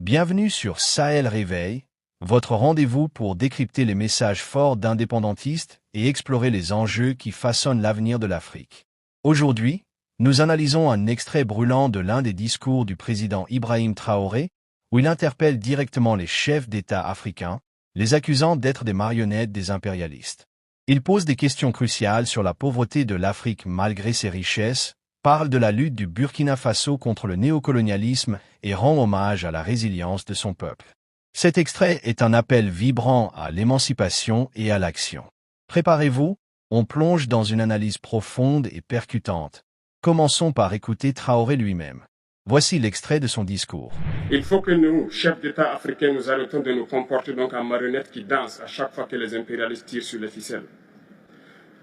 Bienvenue sur Sahel Réveil, votre rendez-vous pour décrypter les messages forts d'indépendantistes et explorer les enjeux qui façonnent l'avenir de l'Afrique. Aujourd'hui, nous analysons un extrait brûlant de l'un des discours du président Ibrahim Traoré, où il interpelle directement les chefs d'État africains, les accusant d'être des marionnettes des impérialistes. Il pose des questions cruciales sur la pauvreté de l'Afrique malgré ses richesses, parle de la lutte du Burkina Faso contre le néocolonialisme et rend hommage à la résilience de son peuple. Cet extrait est un appel vibrant à l'émancipation et à l'action. Préparez-vous, on plonge dans une analyse profonde et percutante. Commençons par écouter Traoré lui-même. Voici l'extrait de son discours. Il faut que nous, chefs d'État africains, nous arrêtons de nous comporter donc en marionnettes qui dansent à chaque fois que les impérialistes tirent sur les ficelles.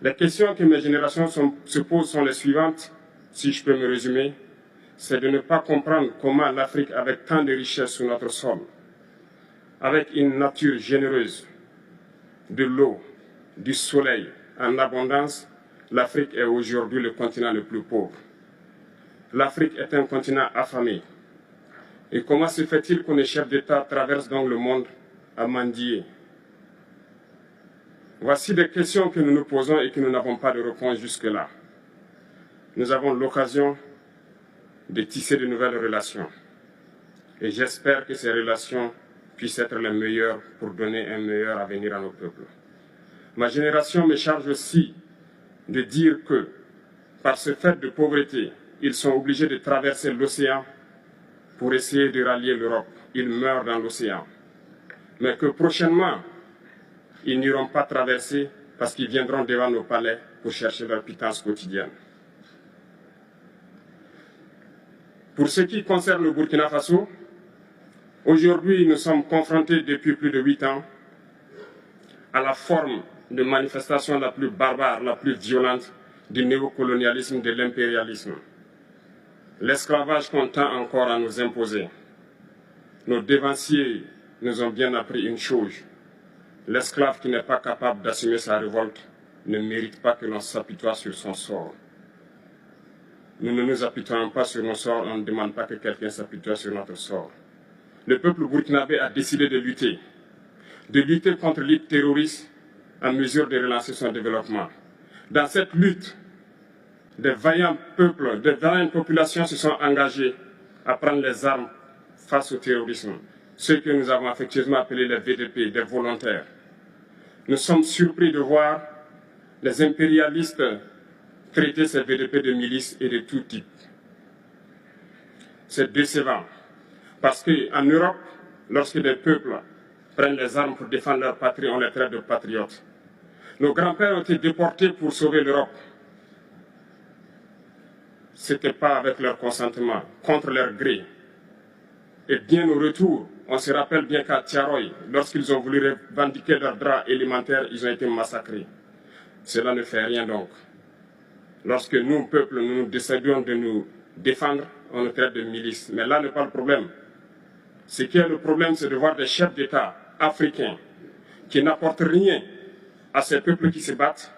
Les questions que mes générations se posent sont les suivantes, si je peux me résumer, c'est de ne pas comprendre comment l'Afrique, avec tant de richesses sur notre sol, avec une nature généreuse, de l'eau, du soleil en abondance, l'Afrique est aujourd'hui le continent le plus pauvre. L'Afrique est un continent affamé. Et comment se fait-il que les chefs d'État traversent donc le monde à mendier? Voici des questions que nous nous posons et que nous n'avons pas de réponse jusque-là. Nous avons l'occasion de tisser de nouvelles relations. Et j'espère que ces relations puissent être les meilleures pour donner un meilleur avenir à nos peuples. Ma génération me charge aussi de dire que, par ce fait de pauvreté, ils sont obligés de traverser l'océan pour essayer de rallier l'Europe. Ils meurent dans l'océan. Mais que prochainement, ils n'iront pas traverser parce qu'ils viendront devant nos palais pour chercher leur pitance quotidienne. Pour ce qui concerne le Burkina Faso, aujourd'hui nous sommes confrontés depuis plus de 8 ans à la forme de manifestation la plus barbare, la plus violente du néocolonialisme, de l'impérialisme. L'esclavage qu'on tend encore à nous imposer. Nos dévanciers nous ont bien appris une chose. L'esclave qui n'est pas capable d'assumer sa révolte ne mérite pas que l'on s'apitoie sur son sort. Nous ne nous apitoyons pas sur nos sorts, on ne demande pas que quelqu'un s'apitoie sur notre sort. Le peuple burkinabé a décidé de lutter contre l'île terroriste en mesure de relancer son développement. Dans cette lutte, des vaillants peuples, des vaillantes populations se sont engagées à prendre les armes face au terrorisme, ceux que nous avons affectueusement appelés les VDP, des volontaires. Nous sommes surpris de voir les impérialistes traiter ces VDP de milices et de tout type. C'est décevant, parce qu'en Europe, lorsque des peuples prennent les armes pour défendre leur patrie, on les traite de patriotes. Nos grands-pères ont été déportés pour sauver l'Europe. Ce n'était pas avec leur consentement, contre leur gré. Et bien au retour, on se rappelle bien qu'à Tiaroy, lorsqu'ils ont voulu revendiquer leurs droits élémentaires, ils ont été massacrés. Cela ne fait rien donc. Lorsque nous, peuple, nous décidons de nous défendre, on nous traite de milices. Mais là n'est pas le problème. Ce qui est le problème, c'est de voir des chefs d'État africains qui n'apportent rien à ces peuples qui se battent,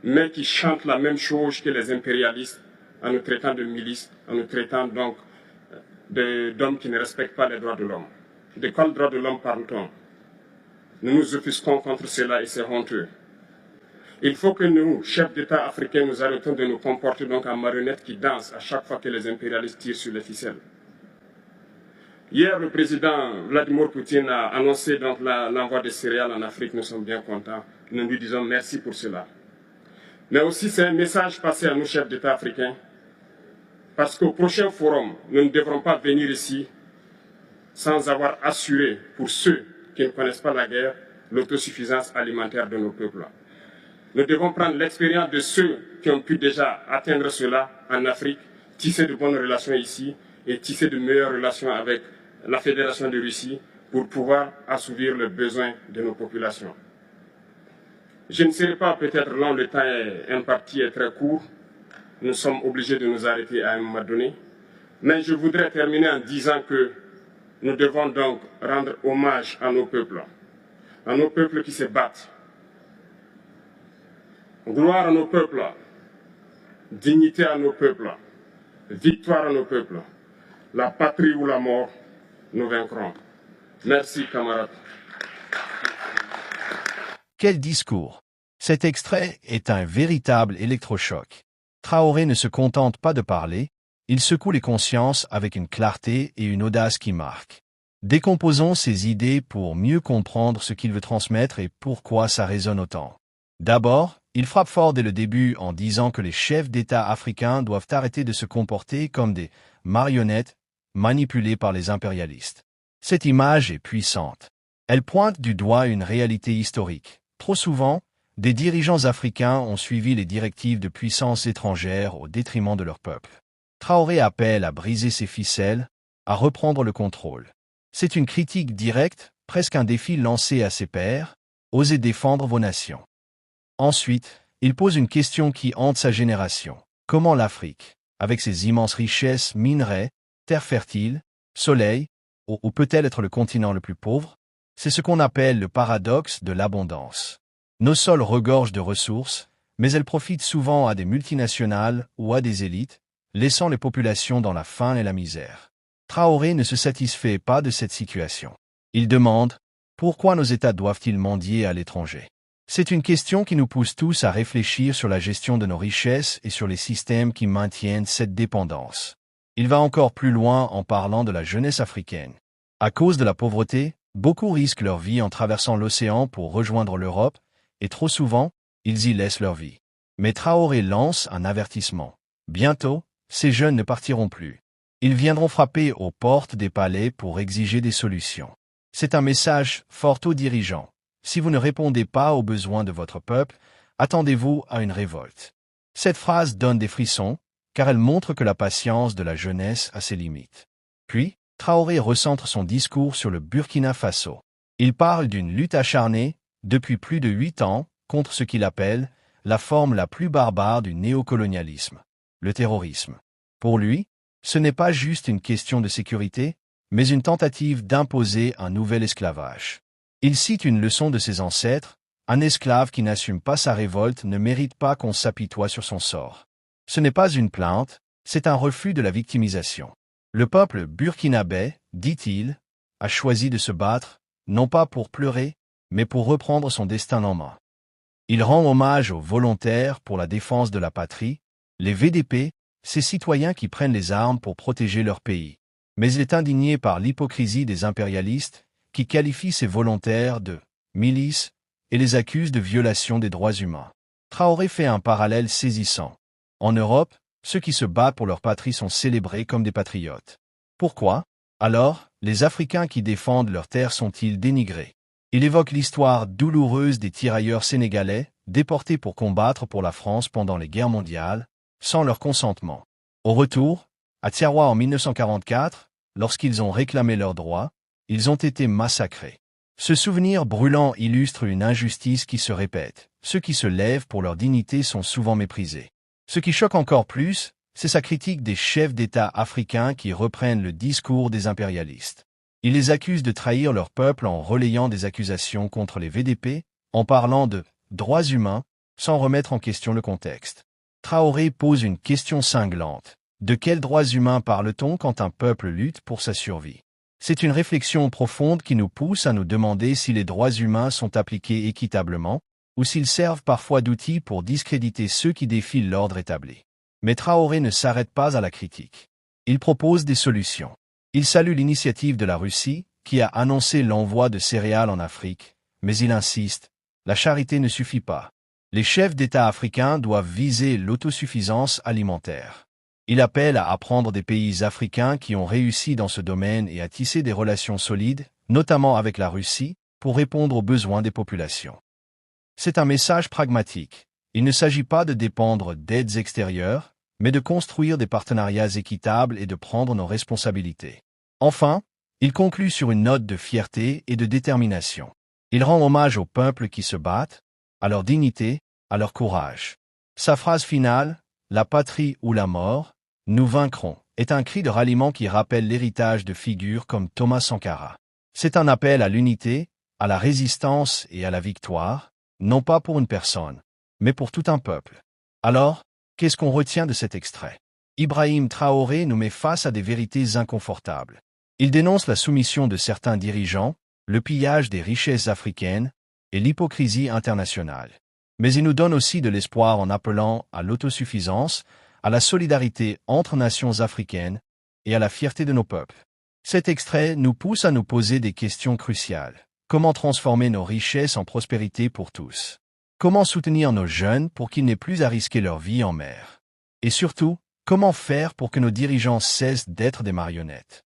mais qui chantent la même chose que les impérialistes en nous traitant de milices, en nous traitant donc d'hommes qui ne respectent pas les droits de l'homme. De quels droits de l'homme parle-t-on? Nous nous offusquons contre cela et c'est honteux. Il faut que nous, chefs d'État africains, nous arrêtons de nous comporter donc en marionnettes qui dansent à chaque fois que les impérialistes tirent sur les ficelles. Hier, le président Vladimir Poutine a annoncé donc l'envoi de céréales en Afrique. Nous sommes bien contents. Nous lui disons merci pour cela. Mais aussi, c'est un message passé à nous, chefs d'État africains, parce qu'au prochain forum, nous ne devrons pas venir ici sans avoir assuré, pour ceux qui ne connaissent pas la guerre, l'autosuffisance alimentaire de nos peuples. Nous devons prendre l'expérience de ceux qui ont pu déjà atteindre cela en Afrique, tisser de bonnes relations ici et tisser de meilleures relations avec la Fédération de Russie pour pouvoir assouvir les besoins de nos populations. Je ne serai pas peut-être long, le temps imparti est très court. Nous sommes obligés de nous arrêter à un moment donné. Mais je voudrais terminer en disant que nous devons donc rendre hommage à nos peuples qui se battent. Gloire à nos peuples, dignité à nos peuples, victoire à nos peuples. La patrie ou la mort, nous vaincrons. Merci, camarades. Quel discours! Cet extrait est un véritable électrochoc. Traoré ne se contente pas de parler, il secoue les consciences avec une clarté et une audace qui marquent. Décomposons ses idées pour mieux comprendre ce qu'il veut transmettre et pourquoi ça résonne autant. D'abord, il frappe fort dès le début en disant que les chefs d'État africains doivent arrêter de se comporter comme des marionnettes manipulées par les impérialistes. Cette image est puissante. Elle pointe du doigt une réalité historique. Trop souvent, des dirigeants africains ont suivi les directives de puissances étrangères au détriment de leur peuple. Traoré appelle à briser ces ficelles, à reprendre le contrôle. C'est une critique directe, presque un défi lancé à ses pairs, osez défendre vos nations. Ensuite, il pose une question qui hante sa génération. Comment l'Afrique, avec ses immenses richesses, minerais, terres fertiles, soleil, ou peut-elle être le continent le plus pauvre? C'est ce qu'on appelle le paradoxe de l'abondance. Nos sols regorgent de ressources, mais elles profitent souvent à des multinationales ou à des élites, laissant les populations dans la faim et la misère. Traoré ne se satisfait pas de cette situation. Il demande « Pourquoi nos États doivent-ils mendier à l'étranger ?» C'est une question qui nous pousse tous à réfléchir sur la gestion de nos richesses et sur les systèmes qui maintiennent cette dépendance. Il va encore plus loin en parlant de la jeunesse africaine. À cause de la pauvreté, beaucoup risquent leur vie en traversant l'océan pour rejoindre l'Europe, et trop souvent, ils y laissent leur vie. Mais Traoré lance un avertissement. Bientôt, ces jeunes ne partiront plus. Ils viendront frapper aux portes des palais pour exiger des solutions. C'est un message fort aux dirigeants. Si vous ne répondez pas aux besoins de votre peuple, attendez-vous à une révolte. Cette phrase donne des frissons, car elle montre que la patience de la jeunesse a ses limites. Puis, Traoré recentre son discours sur le Burkina Faso. Il parle d'une lutte acharnée, depuis plus de 8 ans, contre ce qu'il appelle la forme la plus barbare du néocolonialisme, le terrorisme. Pour lui, ce n'est pas juste une question de sécurité, mais une tentative d'imposer un nouvel esclavage. Il cite une leçon de ses ancêtres, un esclave qui n'assume pas sa révolte ne mérite pas qu'on s'apitoie sur son sort. Ce n'est pas une plainte, c'est un refus de la victimisation. Le peuple burkinabé, dit-il, a choisi de se battre, non pas pour pleurer, mais pour reprendre son destin en main. Il rend hommage aux volontaires pour la défense de la patrie, les VDP, ces citoyens qui prennent les armes pour protéger leur pays. Mais il est indigné par l'hypocrisie des impérialistes, qui qualifient ces volontaires de milices et les accusent de violation des droits humains. Traoré fait un parallèle saisissant. En Europe, ceux qui se battent pour leur patrie sont célébrés comme des patriotes. Pourquoi, alors, les Africains qui défendent leurs terres sont-ils dénigrés? Il évoque l'histoire douloureuse des tirailleurs sénégalais, déportés pour combattre pour la France pendant les guerres mondiales, sans leur consentement. Au retour, à Tiaroua en 1944, lorsqu'ils ont réclamé leurs droits, ils ont été massacrés. Ce souvenir brûlant illustre une injustice qui se répète. Ceux qui se lèvent pour leur dignité sont souvent méprisés. Ce qui choque encore plus, c'est sa critique des chefs d'État africains qui reprennent le discours des impérialistes. Il les accuse de trahir leur peuple en relayant des accusations contre les VDP, en parlant de droits humains, sans remettre en question le contexte. Traoré pose une question cinglante. De quels droits humains parle-t-on quand un peuple lutte pour sa survie? C'est une réflexion profonde qui nous pousse à nous demander si les droits humains sont appliqués équitablement, ou s'ils servent parfois d'outils pour discréditer ceux qui défient l'ordre établi. Mais Traoré ne s'arrête pas à la critique. Il propose des solutions. Il salue l'initiative de la Russie, qui a annoncé l'envoi de céréales en Afrique, mais il insiste, la charité ne suffit pas. Les chefs d'État africains doivent viser l'autosuffisance alimentaire. Il appelle à apprendre des pays africains qui ont réussi dans ce domaine et à tisser des relations solides, notamment avec la Russie, pour répondre aux besoins des populations. C'est un message pragmatique. Il ne s'agit pas de dépendre d'aides extérieures, mais de construire des partenariats équitables et de prendre nos responsabilités. Enfin, il conclut sur une note de fierté et de détermination. Il rend hommage aux peuples qui se battent, à leur dignité, à leur courage. Sa phrase finale, « La patrie ou la mort, nous vaincrons », est un cri de ralliement qui rappelle l'héritage de figures comme Thomas Sankara. C'est un appel à l'unité, à la résistance et à la victoire, non pas pour une personne, mais pour tout un peuple. Alors, qu'est-ce qu'on retient de cet extrait? Ibrahim Traoré nous met face à des vérités inconfortables. Il dénonce la soumission de certains dirigeants, le pillage des richesses africaines et l'hypocrisie internationale. Mais il nous donne aussi de l'espoir en appelant à l'autosuffisance, à la solidarité entre nations africaines et à la fierté de nos peuples. Cet extrait nous pousse à nous poser des questions cruciales. Comment transformer nos richesses en prospérité pour tous? Comment soutenir nos jeunes pour qu'ils n'aient plus à risquer leur vie en mer? Et surtout, comment faire pour que nos dirigeants cessent d'être des marionnettes?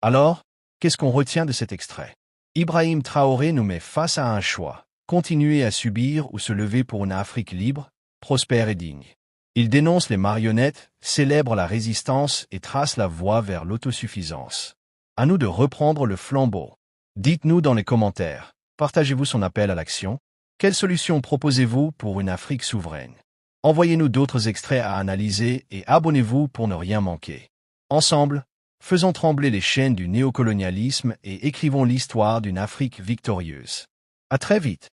Alors, qu'est-ce qu'on retient de cet extrait? Ibrahim Traoré nous met face à un choix. Continuer à subir ou se lever pour une Afrique libre, prospère et digne. Il dénonce les marionnettes, célèbre la résistance et trace la voie vers l'autosuffisance. À nous de reprendre le flambeau. Dites-nous dans les commentaires, partagez-vous son appel à l'action? Quelles solutions proposez-vous pour une Afrique souveraine? Envoyez-nous d'autres extraits à analyser et abonnez-vous pour ne rien manquer. Ensemble, faisons trembler les chaînes du néocolonialisme et écrivons l'histoire d'une Afrique victorieuse. À très vite.